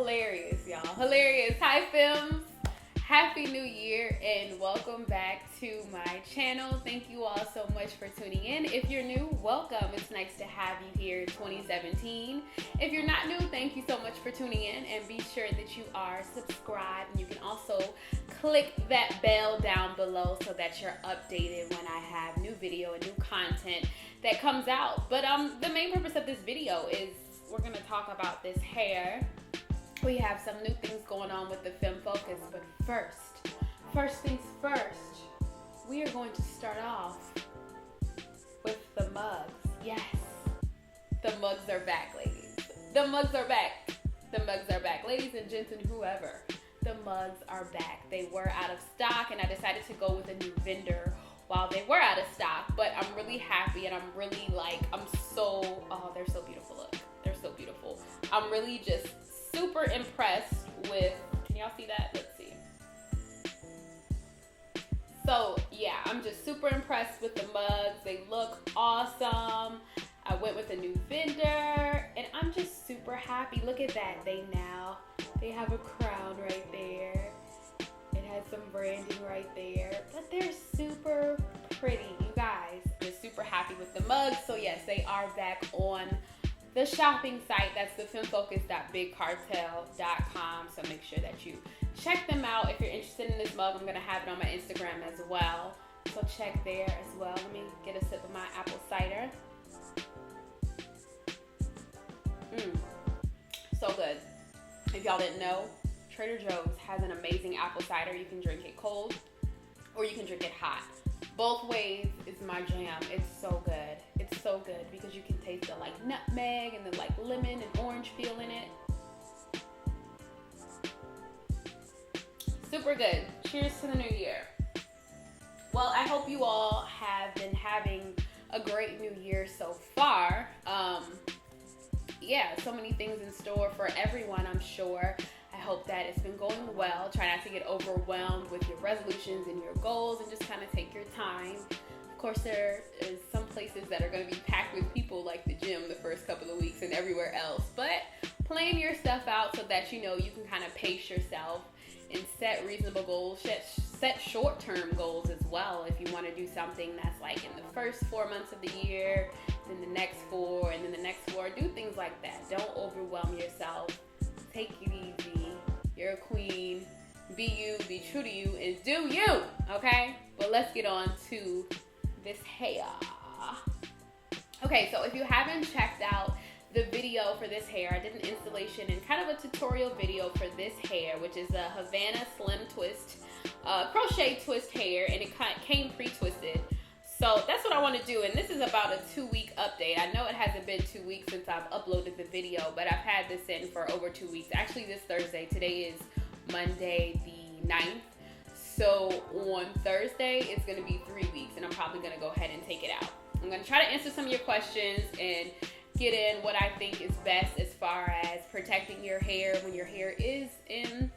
Hilarious, y'all. Hilarious. Hi, Femmes. Happy New Year and welcome back to my channel. Thank you all so much for tuning in. If you're new, welcome. It's nice to have you here in 2017. If you're not new, thank you so much for tuning in, and be sure that you are subscribed. And you can also click that bell down below so that you're updated when I have new video and new content that comes out. But the main purpose of this video is we're going to talk about this hair. We have some new things going on with the Femme Focus, but first things first, we are going to start off with the mugs. Yes, the mugs are back, ladies. The mugs are back. The mugs are back. Ladies and gents and whoever, the mugs are back. They were out of stock, and I decided to go with a new vendor while they were out of stock, but I'm really happy, and I'm really oh, they're so beautiful. Look, they're so beautiful. I'm really just super impressed with, can y'all see that? Let's see. So yeah, I'm just super impressed with the mugs. They look awesome. I went with a new vendor and I'm just super happy. Look at that. They have a crown right there. It has some branding right there, but they're super pretty, you guys. I'm just super happy with the mugs. So yes, they are back on the shopping site. That's the femmefocus.bigcartel.com. So make sure that you check them out. If you're interested in this mug, I'm going to have it on my Instagram as well. So check there as well. Let me get a sip of my apple cider. So good. If y'all didn't know, Trader Joe's has an amazing apple cider. You can drink it cold or you can drink it hot. Both ways is my jam. It's so good. It's so good because you can taste the nutmeg and the lemon and orange peel in it. Super good. Cheers to the new year. Well, I hope you all have been having a great new year so far. Yeah, so many things in store for everyone, I'm sure. I hope that it's been going well. Try not to get overwhelmed with your resolutions and your goals, and just kind of take your time. Of course, there is some places that are going to be packed with people, like the gym the first couple of weeks and everywhere else. But plan your stuff out so that you know you can kind of pace yourself and set reasonable goals. Set short-term goals as well. If you want to do something that's in the first 4 months of the year, then the next 4, and then the next 4. Do things like that. Don't overwhelm yourself. Take it easy. You're a queen. Be you, be true to you, and do you, okay? But let's get on to this hair. Okay, so if you haven't checked out the video for this hair, I did an installation and kind of a tutorial video for this hair, which is a Havana slim twist, crochet twist hair, and it came pre-twisted. So that's what I want to do, and this is about a 2-week update. I know it hasn't been 2 weeks since I've uploaded the video, but I've had this in for over 2 weeks. Actually, this Thursday. Today is Monday the 9th. So on Thursday, it's going to be 3 weeks, and I'm probably going to go ahead and take it out. I'm going to try to answer some of your questions and get in what I think is best as far as protecting your hair when your hair is in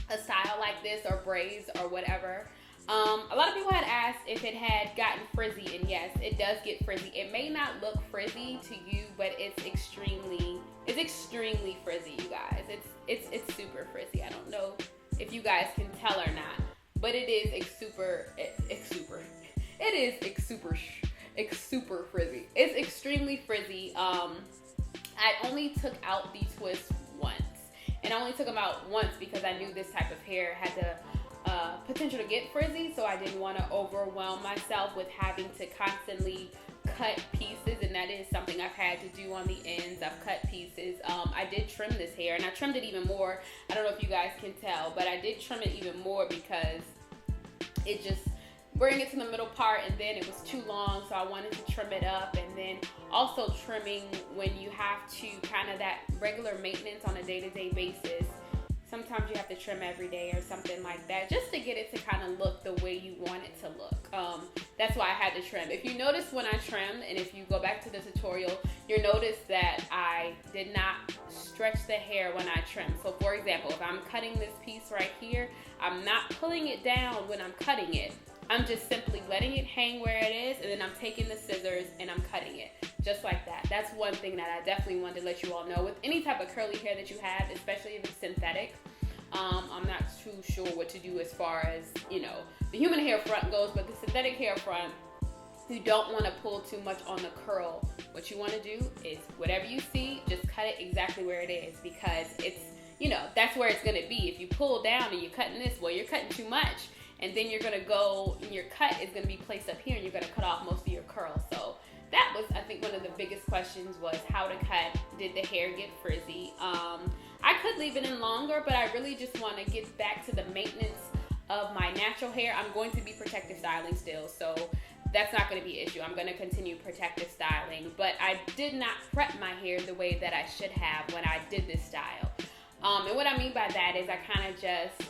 a style like this, or braids or whatever. A lot of people had asked if it had gotten frizzy, and yes, it does get frizzy. It may not look frizzy to you, but it's extremely frizzy, you guys. It's super frizzy. I don't know if you guys can tell or not, but it is super frizzy. It's extremely frizzy. I only took out the twists once, and I only took them out once because I knew this type of hair had the potential to get frizzy, so I didn't want to overwhelm myself with having to constantly cut pieces, and that is something I've had to do on the ends. I've cut pieces. I did trim this hair, and I trimmed it even more. I don't know if you guys can tell, but I did trim it even more because it just bring it to the middle part, and then it was too long, so I wanted to trim it up. And then also trimming when you have to kind of that regular maintenance on a day-to-day basis. Sometimes you have to trim every day or something like that, just to get it to kind of look the way you want it to look. That's why I had to trim. If you notice when I trimmed, and if you go back to the tutorial, you'll notice that I did not stretch the hair when I trimmed. So for example, if I'm cutting this piece right here, I'm not pulling it down when I'm cutting it. I'm just simply letting it hang where it is, and then I'm taking the scissors and I'm cutting it. just like that. That's one thing that I definitely wanted to let you all know. With any type of curly hair that you have, especially if it's synthetic, I'm not too sure what to do as far as, you know, the human hair front goes, but the synthetic hair front, you don't want to pull too much on the curl. What you want to do is whatever you see, just cut it exactly where it is, because it's, you know, that's where it's going to be. If you pull down and you're cutting this, well, you're cutting too much, and then you're going to go, and your cut is going to be placed up here, and you're going to cut off most of your curl. So that was, I think, one of the biggest questions was how to cut. Did the hair get frizzy? I could leave it in longer, but I really just want to get back to the maintenance of my natural hair. I'm going to be protective styling still, so that's not going to be an issue. I'm going to continue protective styling, but I did not prep my hair the way that I should have when I did this style. And what I mean by that is I kind of just,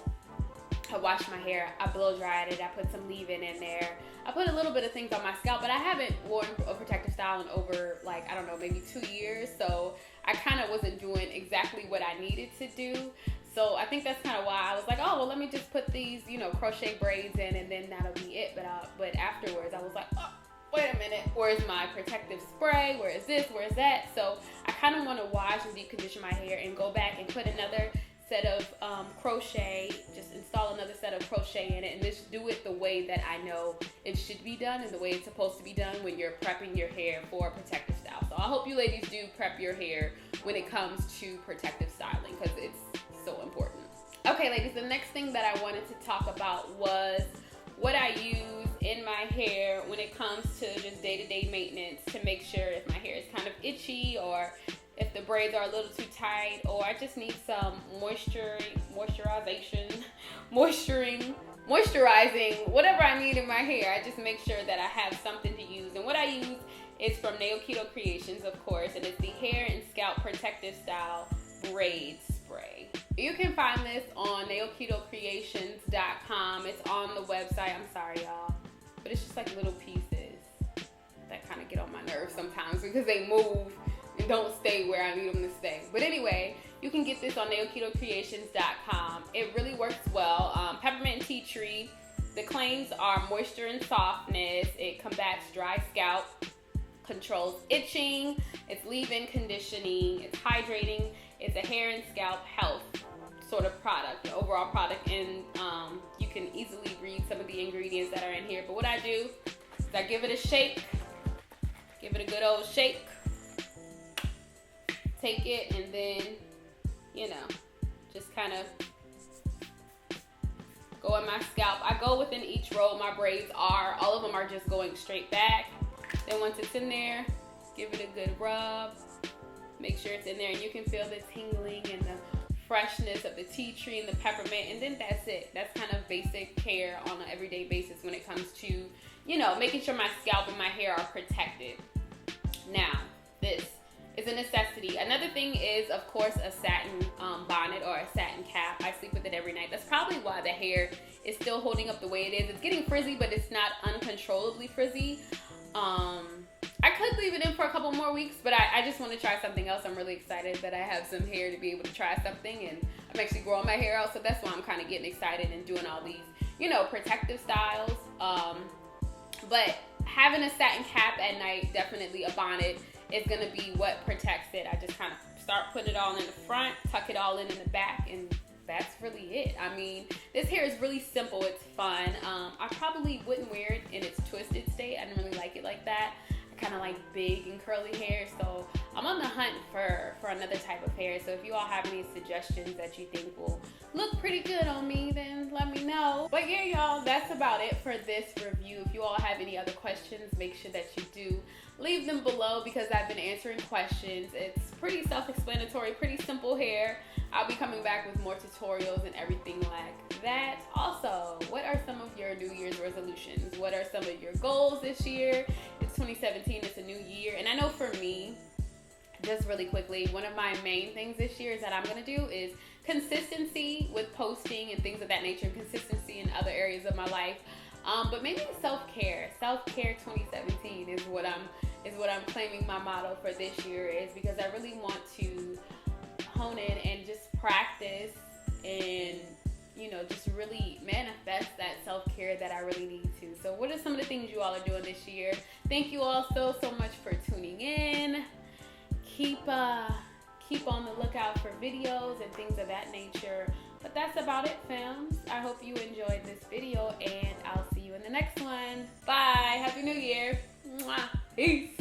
I washed my hair, I blow dried it, I put some leave-in in there. I put a little bit of things on my scalp, but I haven't worn a protective style in over, like, I don't know, maybe 2 years. So I kind of wasn't doing exactly what I needed to do. So I think that's kind of why I was like, oh, well, let me just put these, you know, crochet braids in, and then that'll be it. But afterwards, I was like, oh, wait a minute. Where's my protective spray? Where is this? Where is that? So I kind of want to wash and deep condition my hair and go back and put another set of crochet, just install another set of crochet in it, and just do it the way that I know it should be done and the way it's supposed to be done when you're prepping your hair for a protective style. So I hope you ladies do prep your hair when it comes to protective styling, because it's so important. Okay, ladies, the next thing that I wanted to talk about was what I use in my hair when it comes to just day-to-day maintenance to make sure if my hair is kind of itchy, or if the braids are a little too tight, or I just need some moisturizing, whatever I need in my hair. I just make sure that I have something to use. And what I use is from Nail Keto Creations, of course, and it's the Hair and Scalp Protective Style Braid Spray. You can find this on nailketocreations.com. It's on the website. I'm sorry, y'all, but it's just like little pieces that kind of get on my nerves sometimes because they move and don't stay where I need them to stay. But anyway, you can get this on nailketocreations.com. It really works well. Peppermint and tea tree. The claims are moisture and softness. It combats dry scalp, controls itching. It's leave-in conditioning. It's hydrating. It's a hair and scalp health sort of product, the overall product. And you can easily read some of the ingredients that are in here. But what I do is I give it a shake. Give it a good old shake. Take it and then, you know, just kind of go in my scalp. I go within each row. My braids are, all of them are just going straight back. Then once it's in there, give it a good rub. Make sure it's in there, and you can feel the tingling and the freshness of the tea tree and the peppermint, and then that's it. That's kind of basic care on an everyday basis when it comes to, you know, making sure my scalp and my hair are protected. Now, this is a necessity. Another thing is, of course, a satin bonnet or a satin cap. I sleep with it every night. That's probably why the hair is still holding up the way it is. It's getting frizzy, but it's not uncontrollably frizzy. I could leave it in for a couple more weeks, but I just want to try something else. I'm really excited that I have some hair to be able to try something, and I'm actually growing my hair out, so that's why I'm kind of getting excited and doing all these, you know, protective styles. But having a satin cap at night, definitely a bonnet, is going to be what protects it. I just kind of start putting it all in the front, tuck it all in the back, and that's really it. I mean, this hair is really simple. It's fun. I probably wouldn't wear it in its twisted state. I didn't really like it like that. I kind of like big and curly hair, so I'm on the hunt for another type of hair. So if you all have any suggestions that you think will look pretty good on me, then let me know. But yeah, y'all, that's about it for this review. If you all have any other questions, make sure that you do leave them below, because I've been answering questions. It's pretty self-explanatory, pretty simple hair. I'll be coming back with more tutorials and everything like that. Also, what are some of your New Year's resolutions? What are some of your goals this year? It's 2017, it's a new year. And I know for me, just really quickly, one of my main things this year is that I'm gonna do is consistency with posting and things of that nature, consistency in other areas of my life. But maybe self-care. Self-care 2017 is what I'm claiming my motto for this year is, because I really want to hone in and just practice and, you know, just really manifest that self-care that I really need to. So what are some of the things you all are doing this year? Thank you all so much for tuning in. Keep on the lookout for videos and things of that nature. But that's about it, Femmes. I hope you enjoyed this video, and I'll see you in the next one. Bye. Happy New Year. Mwah. Peace.